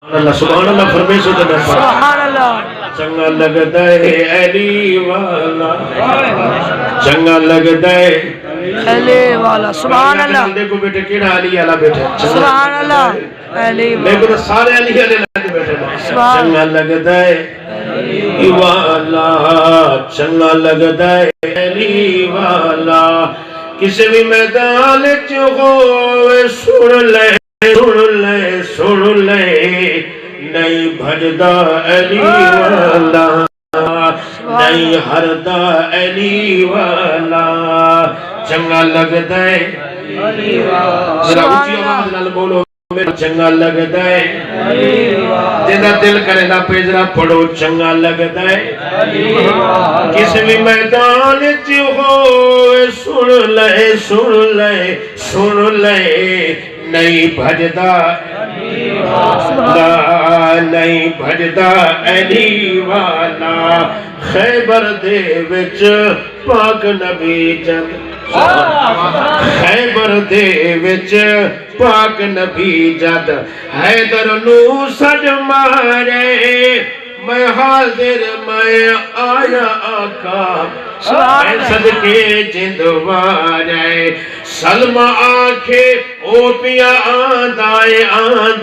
سبحان اللہ فرمے سو دے سبحان اللہ چنگا لگدا ہے علی والا چنگا لگدا ہے علی والا سبحان اللہ دیکھو بیٹے کیڑا علی والا بیٹھا سبحان اللہ علی دیکھو تو سارے علی والے لگے بیٹھے چنگا لگدا ہے علی والا چنگا لگدا ہے علی والا کسی بھی میدان وچ ہوے سن لے سن لے نہیں بھجدا علی والا نہیں ہردا علی والا چنگا لگدا ہے علی والا ذرا اونچی آواز نال بولو چنگا لگدا ہے جدا دل کرے نا پہ ذرا پڑھو چنگا لگدا ہے کسی بھی میدان وچ ہوے سن لے نہیں بھجدا نہیں بھجدا علی والا خیبر دے وچ پاک نبی جد خیبر دے وچ پاک نبی جد حیدر نو سج مارے میں حاضر میں آیا آقا میں صدقے جندوارے سلمہ آنکھے او پیا آندہ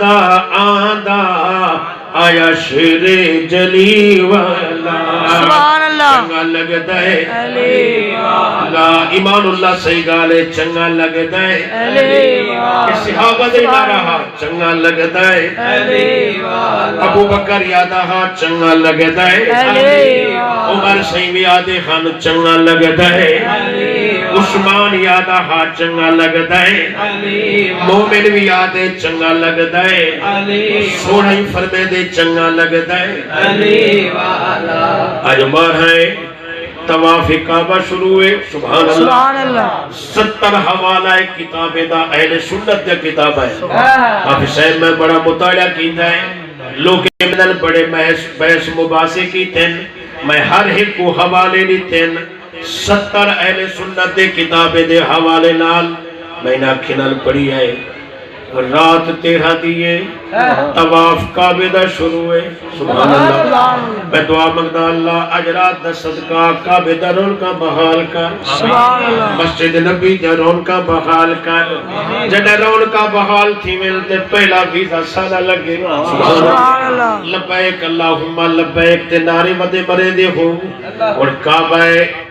آیا شیر جلی والا سبحان اللہ چنگا لگدا ہے علی والا ایمان اللہ صحیح گالے چنگا لگدا ہے علی والا صحابہ دے نہ رہا چنگا لگدا ہے علی والا ابو بکر یادا ہا چنگا لگدا ہے علی والا عمر صحیح بھی آدے خان چنگا لگدا ہے علی والا عثمان یادا ہا چنگا لگدا ہے علی والا مومن بھی آدے چنگا لگدا ہے علی سونا ہی فرمے دے چنگا لگدا ہے علی والا آج مار ہے طواف کعبہ شروع ہے سبحان اللہ 70 حوالہ کتاب دا اہل سنت دا کتاب ہے حافظ صاحب میں بڑا مطالعہ کیتا ہے لوگ منل بڑے بحث مباحثے کی تین میں ہر ایک کو حوالے لی تین 70 اہل سنت دے کتاب دے حوالے نال میں نہ کھنال پڑھی ہے رات 13 دیئے طواف کعبہ دا شروع ہے سبحان اللہ میں دعا مانگدا اللہ اجرات دا صدقہ کعبہ دا رون کا بحال کر سبحان اللہ مسجد نبی دا رون کا بحال کر جڑا رون کا بحال تھی ملتے پہلا ویزا سادہ لگے سبحان اللہ لبیک اللہم لبیک تے نعرے ودے مرے دے ہو اور کعبہ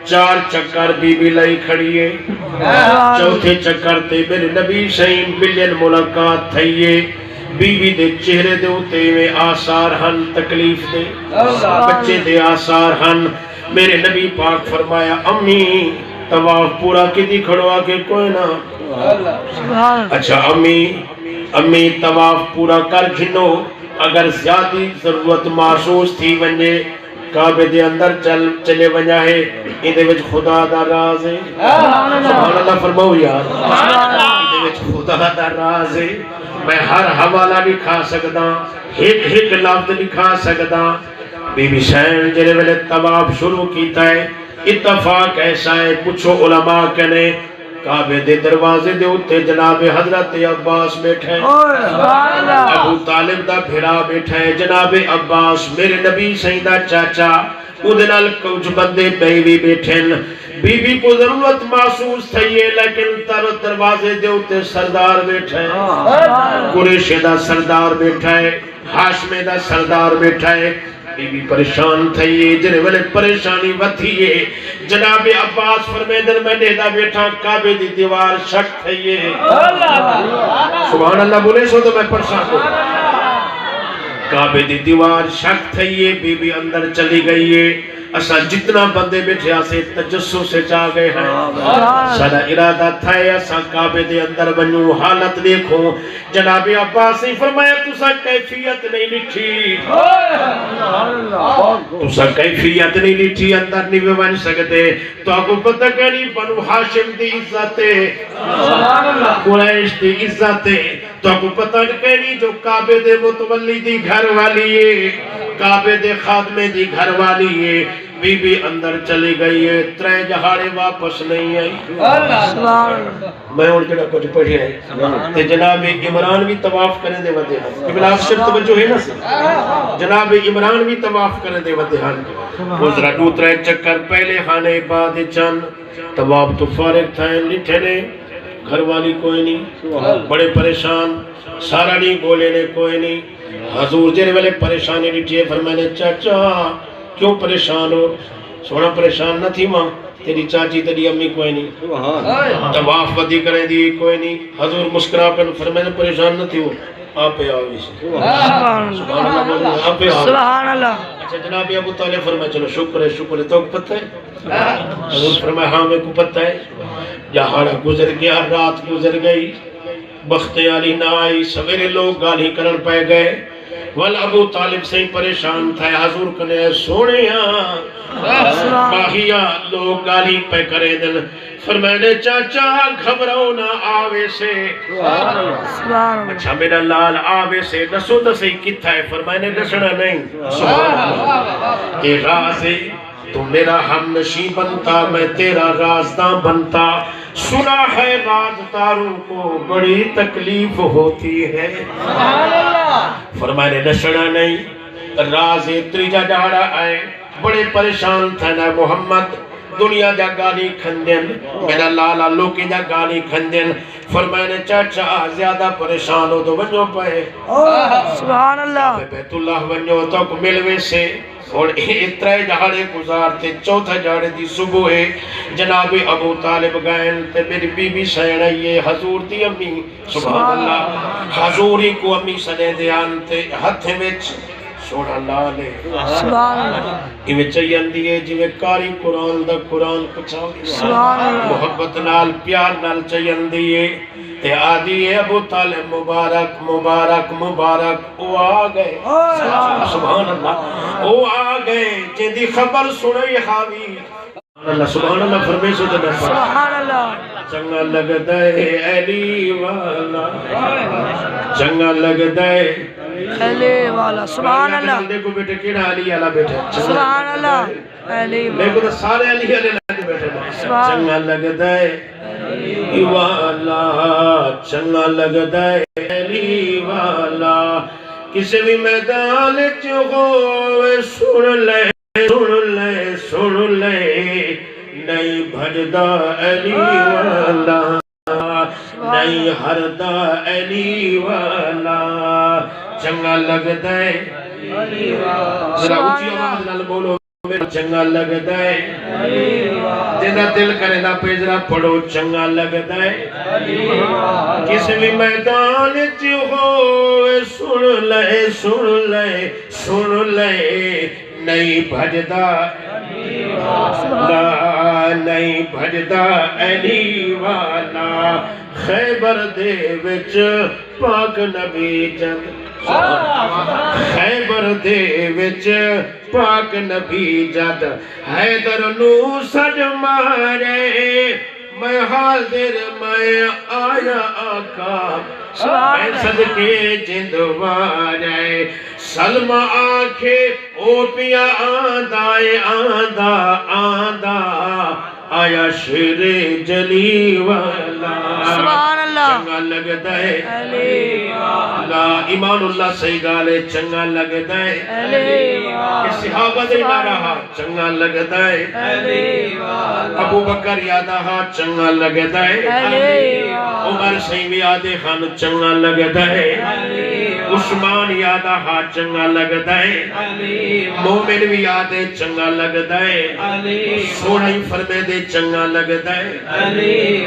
4 چکر بی بی لائی کھڑی ہے چوتھے چکر تے میرے نبی شہین ملین ملاقات تھئیے بی بی دے چہرے دے ہوتے میں آثار ہن تکلیف دے بچے دے آثار ہن میرے نبی پاک فرمایا امی طواف پورا کدی کھڑوا کے کوئی نہ اچھا امی طواف پورا کر گھنو اگر زیادی ضرورت محسوس تھی ونجے کعبے دے اندر چلے ونجا ہے اندے وچ خدا دا راز ہے سبحان اللہ فرماؤ یار اندے وچ خدا دا راز ہے میں ہر حوالہ لکھا سکدا ایک لفظ لکھا سکدا بی بی شین جنہیں ویلے طواف شروع کیتا ہے اتفاق ایسا ہے پوچھو علماء کہنے کعبے دے دروازے دے ہوتے جناب حضرت عباس بیٹھے ابو طالب دا بھیڑا بیٹھے جناب عباس میرے نبی سیدہ چاچا ادھنال کچھ بندے بیوی بیٹھیں بی بی کو ضرورت محسوس تھئیے لیکن دروازے دے ہوتے سردار بیٹھے قریش دا سردار بیٹھے ہاشم دا سردار بیٹھے بی بی پریشان تھئیے جنہیں والے پریشانی وتھیے جناب عباس فرمیدن میں نیدہ بیٹھا کعبے دی دیوار شک تھئیے سبحان اللہ بولے سو تو میں پریشان ہوں کعبے دی دیوار شک تھئیے بی بی اندر چلی گئیے اسا جتنا بندے بیٹھے آسے تجسس سے چاہ گئے ہیں سارا ارادہ تھا ہے اسا کعبے دے اندر بنو حالت دیکھو جناب عباس نے فرمایا تسا کیفیت نہیں لکھی تسا کیفیت نہیں لکھی اندر نہیں بن سکتے تو آپ کو پتہ کرنی بنو ہاشم دی عزت قریش دی عزت تو آپ کو پتہ کرنی جو کعبے دے متولی دی گھر والی ہے کعبے دے خادمے دی گھر والی ہے بی بی اندر چلی گئی ہے، ترے جہاڑے واپس نہیں آئی۔ سبحان اللہ میں ان جڑا کچھ پڑھی ہے تے جناب عمران بھی طواف کرنے دے ودے ہیں، قبل آپ صرف توجہ ہے نا سی، جناب عمران بھی طواف کرنے دے ودے ہیں، گزرا دو ترے چکر پہلے خانے بعد چند طواف تو فارغ تھا لٹھے نے، گھر والی کوئی نہیں، بڑے پریشان، سارا نہیں بولے نے کوئی نہیں، حضور جیرے والے پریشانی لٹھے فرمائے چاچا کیوں پریشان ہو؟ سونا پریشان نہ تھی ماں، تیری چاچی تیری امی کوئی نہیں، طواف ودی کریں دی کوئی نہیں، حضور مسکرا کر فرمائے پریشان نہ تھی ہو، آپ پہ آگئی سے سبحان اللہ بولے آپ پہ آگئی۔ سبحان اللہ اچھا جناب ابو طالب فرمائے چلو شکر ہے تو پتہ ہے؟ حضور فرمائے ہاں میں کو پتہ ہے، جہاڑا گزر گیا رات گزر گئی، بخت علی نہ آئی، سویرے لوگ گالی کرن پہ گئے، وال ابو طالب سے پریشان تھا، حضور کنے سونیاں باہیا لوگ گالی پہ کرے دل، فرمائے چاچا گھبراؤ نہ آوے سے، سبحان اللہ اچھا میرا لال آوے سے دسو دسی کتھا ہے؟ فرمائے دسنا نہیں، سبحان اللہ اے رازے تو میرا ہم نشی بنتا میں تیرا رازداں بنتا، سنا ہے رازداروں کو بڑی تکلیف ہوتی ہے، فرمائے نشنا نہیں، راز تریجا جاڑا آئے، بڑے پریشان تھا نا محمد، دنیا جا گالی کھندین، میرا لالا لوکی جا گالی کھندین، فرمائے چاچا زیادہ پریشان ہو تو ونجو پہ سبحان اللہ بیت اللہ ونجو تو ملوے سے، اور اترے جہاڑے گزارتے، چوتھا جہاڑے دی صبح ہے، جناب ابو طالب گائن تے میری بی بی سیڑا یہ حضور دی امی، سبحان اللہ حضوری کو امی سنے دیان تے ہتھے وچ سوڑا لالے سبحان اللہ ایویں چاہیے دیئے جویں کاری قرآن دا قرآن کچھا سبحان اللہ محبت نال پیار نال چاہیے دیئے تے آدھی ابو طالب مبارک مبارک مبارک او آ گئے سبحان اللہ او آ گئے جیدی خبر سنئی حاوی سبحان اللہ فرمے سے جنر سبحان اللہ چنگا لگ دے علی والا چنگا لگ دے علی والا سبحان اللہ دیکھو بیٹے کیڑا علی والا بیٹھا سبحان اللہ علی دیکھو تو سارے علی والے لگے بیٹھے چنگا لگ دے والا چنگا لگ دے علی والا کسی بھی میدان چ ہوئے سن لے سن لے سن لے نہیں بھجدا علی والا نہیں ہردا علی والا چنگا لگ دے ذرا اونچی آواز نال بولو چنگا لگ دے جنہ دل کرے نہ پہ ذرا پڑھو چنگا لگ دے کس بھی میدان چ ہوئے سن لے سن لے سن لے نہیں بھجدا نہیں بھجدا علی والا خیبر دے وچ پاک نبی جد خیبر دے وچ پاک نبی جد حیدر نو سج مارے میں حاضر میں آیا آقا میں صدقے جندوارے سلمہ آنکھے او پیا آندائے آندہ آندہ آیا شیر جلی والا سبحان اللہ چنگا لگ دے لا ایمان اللہ صحیح گالے چنگا لگ دے صحابہ دے نہ رہا چنگا لگ دے ابو بکر یادہ ہا چنگا لگ دے عمر صحیح یادے خان چنگا لگ دے عثمان یادہ ہا چنگا لگ دے مومن بھی یادے چنگا لگ دے سوڑائی فرمے دے چنگا لگ دے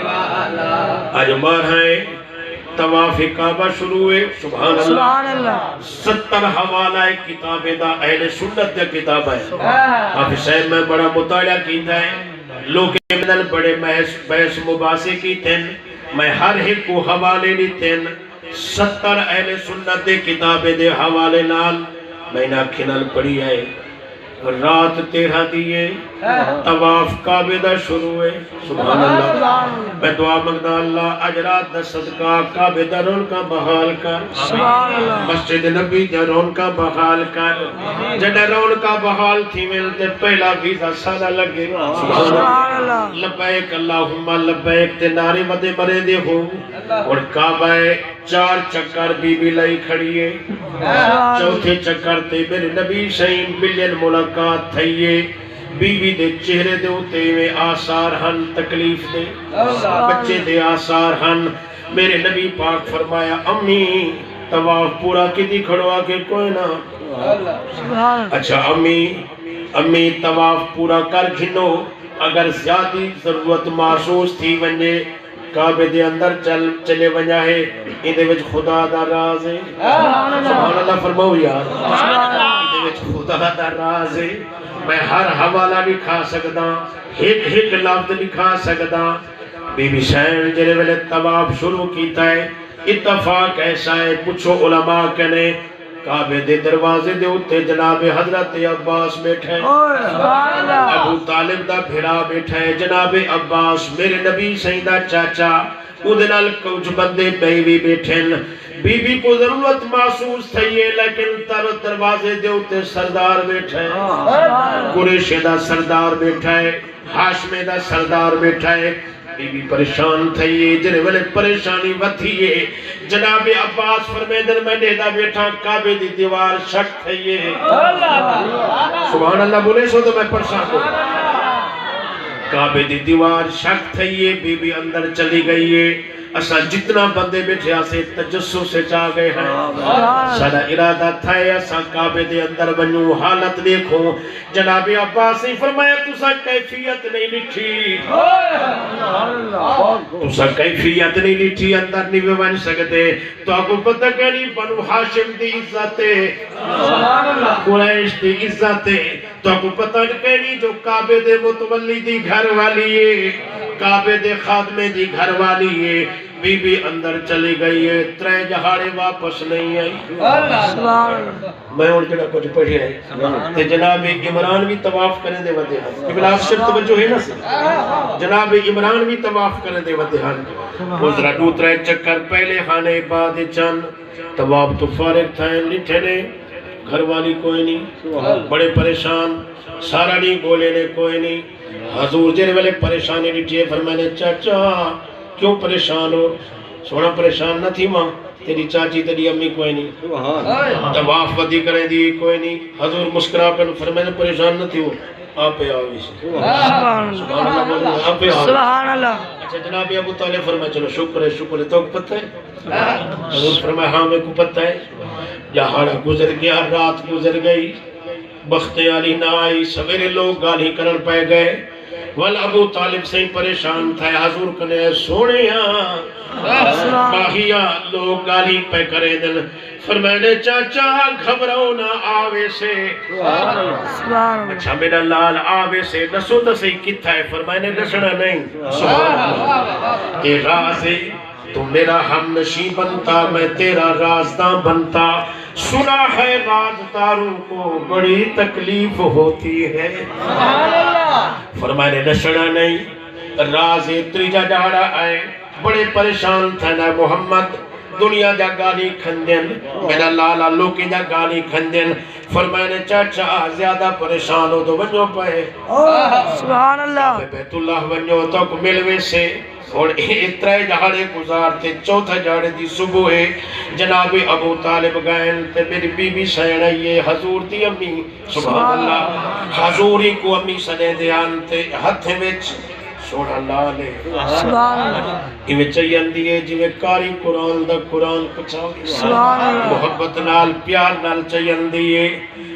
آج مار ہیں طواف کعبہ شروع ہوئے سبحان اللہ 70 حوالہ کتاب دا اہل سنت دا کتاب ہے آپ حسین میں بڑا مطالعہ کیتا ہے لوگ مدل بڑے بحث مباحثے کی تھن میں ہر ایک کو حوالے لی تھن 70 اہل سنت دے کتاب دے حوالے نال میں نہ کھنال پڑھی ہے رات 13 دیے طواف کعبے دا شروع ہے سبحان اللہ میں دعا منگدا اللہ اجرات دا صدقہ کعبے دا رونقاں بحال کر سبحان اللہ مسجد نبی دا رونقاں بحال کر جڑے رونقاں بحال تھی ملتے پہلا ویزا سادہ لگے سبحان اللہ لبیک اللہم لبیک تے نعرے ودے مرے دے ہو اور کعبہ 4 چکر بی بی لائی کھڑی ہے چوتھے چکر تے میرے نبی شہین بلین ملاقات تھئیے بی بی دے چہرے دے ہوتے میں آثار ہن تکلیف دے بچے دے آثار ہن میرے نبی پاک فرمایا امی طواف پورا کدی کھڑوا کے کوئی نہ اچھا امی طواف پورا کر گھنو اگر زیادی ضرورت محسوس تھی ونجے کعبے دے اندر چلے ونجا ہے اندے وچ خدا دا راز ہے سبحان اللہ فرماؤ یار اندے وچ خدا دا راز ہے میں ہر حوالہ بھی کھا سکدا ایک لفظ بھی کھا سکدا بی بی شہین جلے ویلے طواف شروع کیتا ہے اتفاق ایسا ہے پوچھو علماء کہنے کعبے دے دروازے دے ہوتے جناب حضرت عباس بیٹھے ابو طالب دا بھیڑا بیٹھے جناب عباس میرے نبی سیدہ چاچا ادھنال کچھ بندے بیوی بیٹھے بی بی کو ضرورت محسوس تھئی ہے لیکن دروازے دے ہوتے سردار بیٹھے قریش دا سردار بیٹھے ہاشم دا سردار بیٹھے بی بی پریشان تھئیے جنہیں والے پریشانی وتھئیے جناب عباس فرمیدن میں نیدہ بیٹھا کعبے دی دیوار شک تھئیے سبحان اللہ بولے سو تو میں پریشان ہوں کعبے دی دیوار شک تھئیے بی بی اندر چلی گئی ہے اسا جتنا بندے بیٹھے آسے تجسس سے چاہ گئے ہیں سارا ارادہ تھا ہے اسا کعبے دے اندر بنیوں حالت دیکھو جناب عباس نے فرمایا تسا کیفیت نہیں لکھی تسا کیفیت نہیں لکھی اندر نہیں بن سکتے تو آپ کو پتہ کہ بنو ہاشم دی عزت قریش دی عزت تو آپ کو پتہ کہ جو کعبے دے متولی دی گھر والی ہے کعبے دے خادمے دی گھر والی ہے بی بی اندر چلی گئی ہے 3 جہاڑے واپس نہیں آئی میں اور جڑا کچھ پڑھی ہے تے جناب عمران بھی طواف کرنے دے ودے ہیں قبلہ افسر توجہ ہے نا سے جناب عمران بھی طواف کرنے دے ودے ہیں گزرا 2-3 چکر پہلے خانے بعد چند طواف تو فارغ تھا لٹھے نے گھر والی کوئی نہیں بڑے پریشان سارا نہیں گولے نے کوئی نہیں حضور جنہیں والے پریشانی لٹھے فرمائے چاچا کیوں پریشان ہو سونا پریشان نہ تھی ماں تیری چاچی تیری امی کوئی نہیں طواف ودی کریں دی کوئی نہیں حضور مسکرا پر فرمائے پریشان نہ تھی ہو آپ پہ آوی سے سبحان اللہ اچھا جناب ابو طالب فرمائے چلو شکر ہے تو پتہ ہے حضور فرمائے ہاں میں کو پتہ ہے جہاڑا گزر گیا رات گزر گئی بخت علی نہ آئی سویرے لوگ گالی کرن پہ گئے وال ابو طالب سے پریشان تھا حضور کنے سونیاں باہیا لوگ گالی پہ کرے دل فرمائے چاچا گھبراؤ نہ آوے سے اچھا میرا لال آوے سے نسو تسی کتھا ہے فرمائے نسنا نہیں اے رازے تو میرا ہم نشی بنتا میں تیرا رازداں بنتا سنا ہے رازداروں کو بڑی تکلیف ہوتی ہے فرمائے نشنا نہیں راز تریجا جاڑا آئے بڑے پریشان تھا نا محمد دنیا جا گالی کھندن میرا لالا لوکی جا گالی کھندن فرمائے چاچا زیادہ پریشان ہو تو ونجو پائے سبحان اللہ بیت اللہ ونجو تو ملوے سے اور اترائے جہاڑے گزارتے چوتھا جہاڑے دی صبح ہے جناب ابو طالب گائن تے میری بی بی سینا یہ حضور دی امی سبحان اللہ حضوری کو امی سنے دیان تے ہتھ وچ سوڑا لالے سبحان اللہ ایویں چاہیے دیئے جویں کاری قرآن دا قرآن کچھا سبحان اللہ محبت نال پیار نال چاہیے دیئے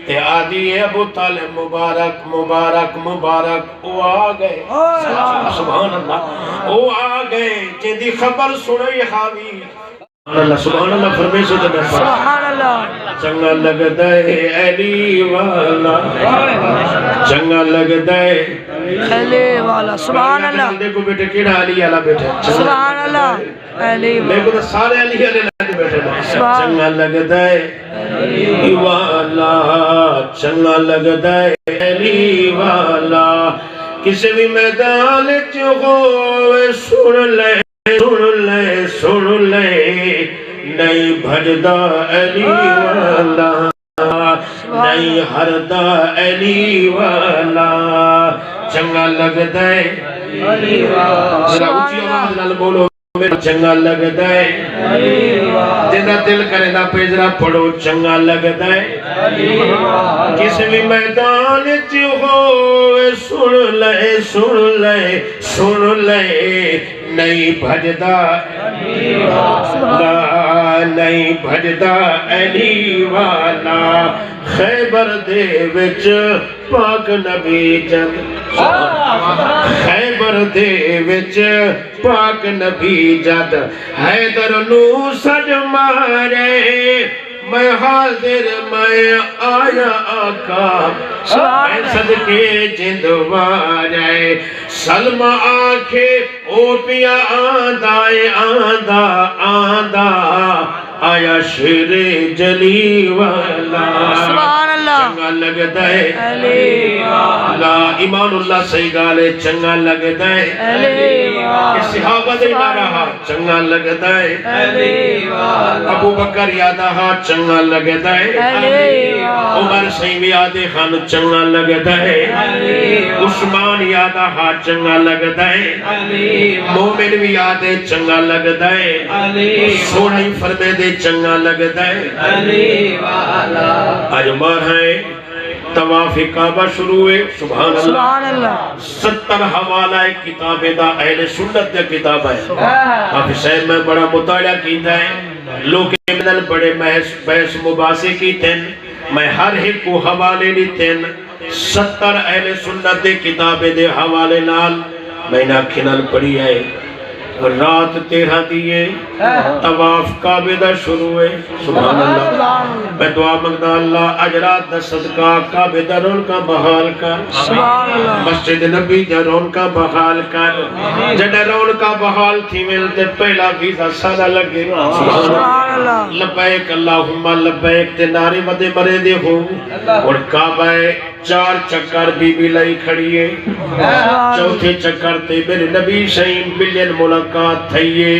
تے آدھی ابو طالب مبارک مبارک مبارک او آ گئے سبحان اللہ او آ گئے جن دی خبر سنئی حاوی سبحان اللہ فرمیش ہو جب سبحان اللہ چنگا لگ دائے علی والا چنگا لگ دائے علی والا سبحان اللہ دیکھو بیٹے کیڑا علی والا بیٹھے سبحان اللہ علی دیکھو تو سارے علی والے بیٹھے چنگا لگ دائے علی والا چنگا لگدا ہے علی والا کسی بھی میدان چ ہوئے سن لے سن لے نہیں بھجدا علی والا نہیں ہردا علی والا چنگا لگدا ہے علی والا ذرا اونچی آواز نال بولو چنگا لگدا ہے جنہ دل کرے نا پیجرا پڑھو چنگا لگدا ہے کسی بھی میدان چ ہوئے سن لے نہیں بھجدا نہیں بھجدا علی والا خیبر دے وچ پاک نبی جد خیبر دے وچ پاک نبی جد حیدر نو سج مارے میں حاضر میں آیا آقا میں صدقے جندوارے سلمہ آنکھے او پیا آندہ آیا شیر جلی والا سبحان اللہ چنگا لگدا ہے علی والا ایمان اللہ صحیح گالے چنگا لگدا ہے علی والا صحابہ دے نہ رہا چنگا لگدا ہے علی والا ابو بکر یادہ چنگا لگدا ہے علی والا عمر صحیح یادے خان چنگا لگدا ہے علی والا عثمان یادہ چنگا لگدا ہے علی والا مومن بھی یادے چنگا لگدا ہے علی والا سونے فرمے دے چنگا لگدا ہے علی والا آج مار ہے طواف کعبہ شروع ہے سبحان اللہ 70 حوالہ کتاب دا اہل سنت دا کتاب ہے حافظ صاحب میں بڑا مطالعہ کیتا ہے لوگ مدل بڑے بحث مباحثے کی تین میں ہر ایک کو حوالے لی تین 70 اہل سنت دے کتاب دے حوالے نال میں نہ کھنال پڑی ہے رات 13 دیئے طواف کعبہ دا شروع ہے سبحان اللہ میں دعا مانگدا اللہ اجرات دا صدقہ کعبہ دا رون کا بحال کر مسجد نبی دا رون کا بحال کر جڑا رون کا بحال تھی ملتے پہلا ویزا سادہ لگے سبحان اللہ لبیک اللہم لبیک تے نعرے ودے مرے دے ہو اور کعبہ 4 چکر بی بی لائی کھڑی ہے چوتھے چکر تے میرے نبی شہین بلین ملاقات تھئیے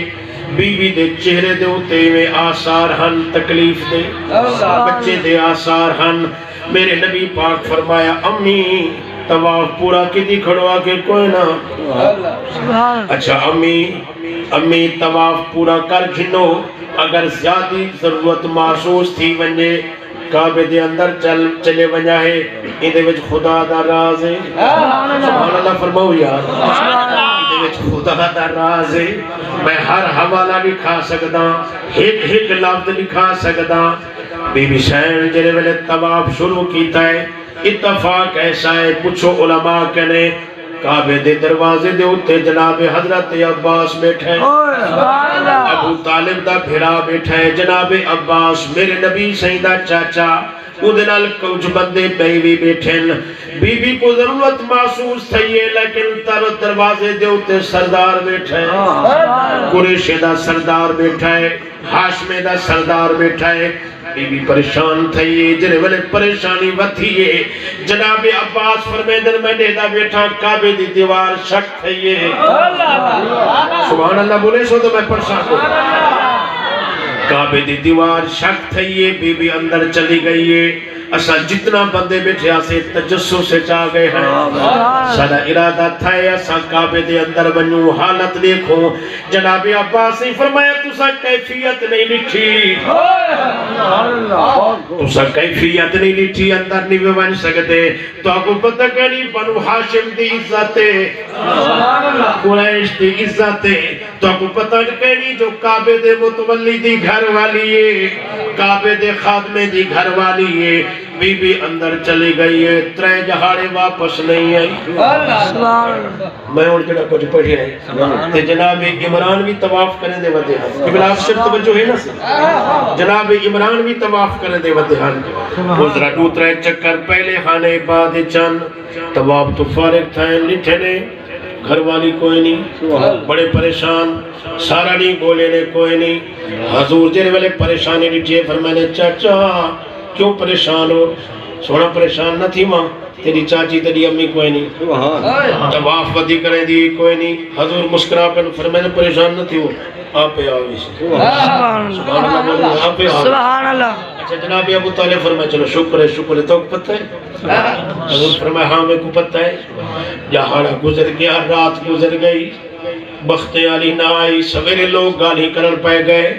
بی بی دے چہرے دے ہوتے میں آثار ہن تکلیف دے بچے دے آثار ہن میرے نبی پاک فرمایا امی طواف پورا کی دی کھڑوا کے کوئی نہ اچھا امی طواف پورا کر گھنو اگر زیادی ضرورت محسوس تھی ونجے کعبے دے اندر چلے ونجا ہے اندے وچ خدا دا راز ہے سبحان اللہ فرماؤ یار اندے وچ خدا دا راز ہے میں ہر حوالہ لکھا سکدا ایک لفظ لکھا سکدا بی بی شہن جنہیں ویلے طواف شروع کیتا ہے اتفاق ایسا ہے پوچھو علماء کہنے کعبے دے دروازے دے ہوتے جناب حضرت عباس بیٹھے ابو طالب دا بھیڑا بیٹھے جناب عباس میرے نبی سیدہ چاچا ادھنال کچھ بندے بیوی بیٹھیں بی بی کو ضرورت محسوس تھئیے لیکن دروازے دے ہوتے سردار بیٹھے قریش دا سردار بیٹھے ہاشمے دا سردار بیٹھے بی بی پریشان تھئیے جنہیں والے پریشانی وتھیے جناب عباس فرمیدن میں نیدہ بیٹھا کعبے دی دیوار شک تھئیے سبحان اللہ بولے سو تو میں پریشان ہوں کعبے دی دیوار شک تھئیے بی بی اندر چلی گئی ہے اسا جتنا بندے بیٹھے آسے تجسس سے چاہ گئے ہیں سادہ ارادہ تھا ہے اسا کعبے دے اندر بنیوں حالت دیکھوں جناب عباس نے فرمایا تُسا کیفیت نہیں لکھی تُسا کیفیت نہیں لکھی اندر نہیں بن سکتے تو آپ کو پتہ کرنی بنو ہاشم دی عزتے قریش دی عزتے تو آپ کو پتہ کرنی جو کعبے دے متولی دی گھر والی ہے کعبے دے خادمے دی گھر والی ہے بی بی اندر چلی گئی ہے 3 جہاڑے واپس نہیں آئی میں اور جڑا کچھ پڑھی ہے تے جناب عمران بھی طواف کرنے دے ودے ہیں قبلہ شرط توجہ ہے نا جناب عمران بھی طواف کرنے دے ودے ہیں گزرا 2-3 چکر پہلے خانے بعد چند طواف تو فارغ تھا لٹھے نے گھر والی کوئی نہیں بڑے پریشان سارا نہیں بولے نے کوئی نہیں حضور جنہیں والے پریشانی لٹھے فرمانے چاچا کیوں پریشان ہو سونا پریشان نہ تھی ماں تیری چاچی تیری امی کوئی نہیں طواف ودی کریں دی کوئی نہیں حضور مسکرا کر فرمائے پریشان نہ تھی وہ آپ پہ آوی سے سبحان اللہ بولے آپ پہ آوی سبحان اللہ اچھا جناب ابو طالب فرمائے چلو شکر ہے تو پتہ ہے حضور فرمائے ہاں میں کو پتہ ہے جہاں گزر گیا رات گزر گئی بخت علی نہ آئی سویرے لوگ گالی کرن پہ گئے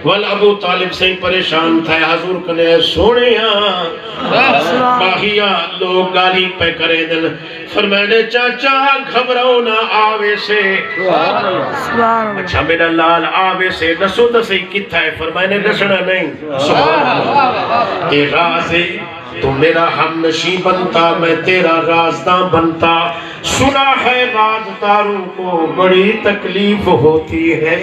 ول ابو طالب سے پریشان تھا حضور کنے سونیاں باہیا لوگ گالی پہ کرے دل فرمائے چاچا گھبراؤ نہ آوے سے اچھا میرا لال آوے سے نسو دسی کتھا ہے فرمائے نسنا نہیں اے رازے تو میرا ہم نشی بنتا میں تیرا رازداں بنتا سنا ہے رازداروں کو بڑی تکلیف ہوتی ہے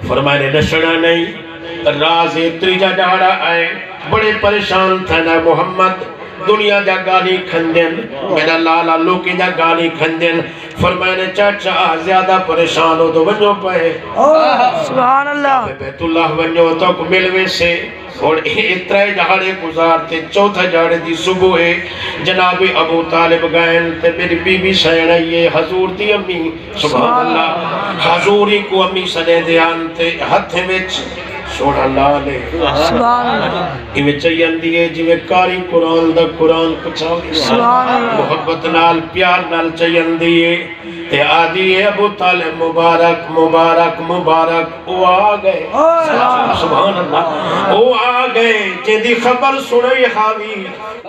فرمائے نشنا نہیں راز تریجا جاڑا آئے بڑے پریشان تھا نا محمد دنیا جا گالی کھندین میرا لالا لوکی جا گالی کھندین فرمائے چاچا زیادہ پریشان ہو تو ونجو پہ سبحان اللہ بیت اللہ ونجو تو ملوے سے اور اترے جہاڑے گزارتے چوتھا جہاڑے دی صبح ہے جناب ابو طالب گائن تے میری بی بی سیڑا یہ حضور دی امی سبحان اللہ حضوری کو امی سنے دیان تے ہتھ وچ سوڑا لالے سبحان اللہ ایویں چاہیے دیئے جویں کاری قرآن دا قرآن کچھا محبت نال پیار نال چاہیے دیئے تے آدھی ابو طالب مبارک مبارک مبارک او آ گئے سبحان اللہ او آ گئے جن دی خبر سنئی حاوی